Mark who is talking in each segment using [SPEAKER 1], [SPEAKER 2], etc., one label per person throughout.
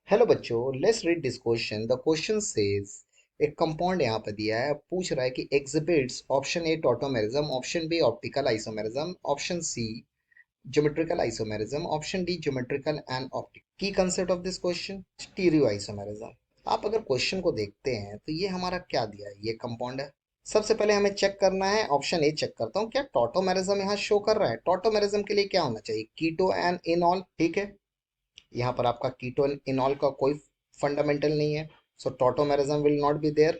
[SPEAKER 1] Hello बच्चों, let's read this question. The question says एक compound यहाँ पर दिया है, पूछ रहा है कि exhibits option A tautomerism, option B optical isomerism, option C geometrical isomerism, option D geometrical and optic. Key concept of this question stereoisomerism. आप अगर क्वेश्चन को देखते हैं तो ये हमारा क्या दिया है, ये कंपाउंड है। सबसे पहले हमें चेक करना है, ऑप्शन ए चेक करता हूँ क्या टॉटोमेरिज्म यहाँ शो कर रहा है। टॉटोमेरिज्म के लिए क्या होना चाहिए, कीटो एंड इनॉल। ठीक है, यहाँ पर आपका कीटोन इनॉल का कोई फंडामेंटल नहीं है, so tautomerism will not be there.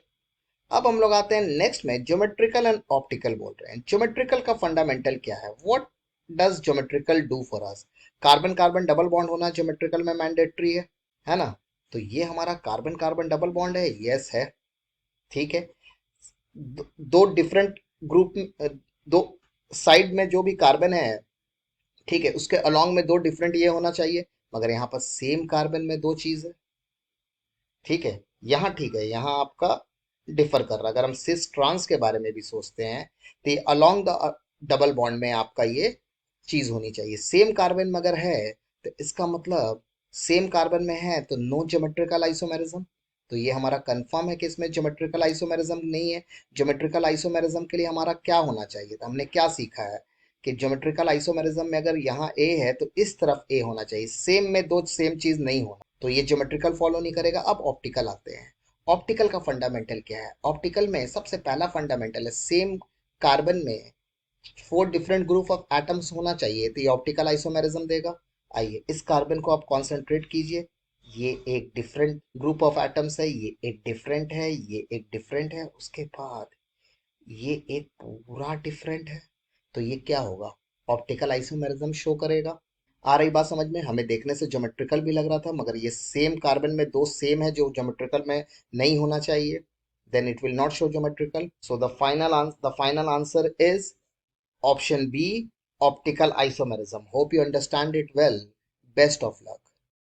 [SPEAKER 1] अब हम लोग आते हैं नेक्स्ट में, ज्योमेट्रिकल एंड ऑप्टिकल बोल रहे हैं। ज्योमेट्रिकल का फंडामेंटल क्या है, what does geometrical do for us. Carbon carbon double bond होना ज्योमेट्रिकल में मैंडेटरी है ना। तो ये हमारा कार्बन कार्बन डबल बॉन्ड है, यस है। ठीक है, दो डिफरेंट ग्रुप, दो साइड में जो भी कार्बन है, ठीक है, उसके अलोंग में दो डिफरेंट ये होना चाहिए, मगर यहाँ पर सेम कार्बन में दो चीज है। ठीक है, यहाँ ठीक है, यहाँ आपका डिफर कर रहा है। अगर हम सिस ट्रांस के बारे में भी सोचते हैं तो ये अलोंग द डबल बॉन्ड में आपका ये चीज होनी चाहिए। सेम कार्बन में अगर है तो इसका मतलब सेम कार्बन में है तो नो ज्योमेट्रिकल आइसोमेरिज्म। तो ये हमारा कंफर्म है कि इसमें ज्योमेट्रिकल आइसोमेरिज्म नहीं है। ज्योमेट्रिकल आइसोमेरिज्म के लिए हमारा क्या होना चाहिए था, हमने क्या सीखा है कि ज्योमेट्रिकल आइसोमेरिज्म में अगर यहाँ ए है तो इस तरफ ए होना चाहिए, सेम में दो सेम चीज नहीं होना, तो ये ज्योमेट्रिकल फॉलो नहीं करेगा। अब ऑप्टिकल आते हैं। ऑप्टिकल का फंडामेंटल क्या है, ऑप्टिकल में सबसे पहला फंडामेंटल है सेम कार्बन में four different group of atoms होना चाहिए, तो ये ऑप्टिकल आइसोमेरिज्म देगा। आइए इस कार्बन को आप कॉन्सेंट्रेट कीजिए, ये एक डिफरेंट ग्रुप ऑफ एटम्स है, ये एक डिफरेंट है, ये एक डिफरेंट है, उसके बाद ये एक पूरा डिफरेंट है, तो ये क्या होगा, ऑप्टिकल आइसोमेरिज्म शो करेगा। आ रही बात समझ में, हमें देखने से ज्योमेट्रिकल भी लग रहा था, मगर ये सेम कार्बन में दो सेम है जो ज्योमेट्रिकल में नहीं होना चाहिए, then it will not show geometrical. So the final answer is option B, optical isomerism. Hope you understand it well. Best of luck.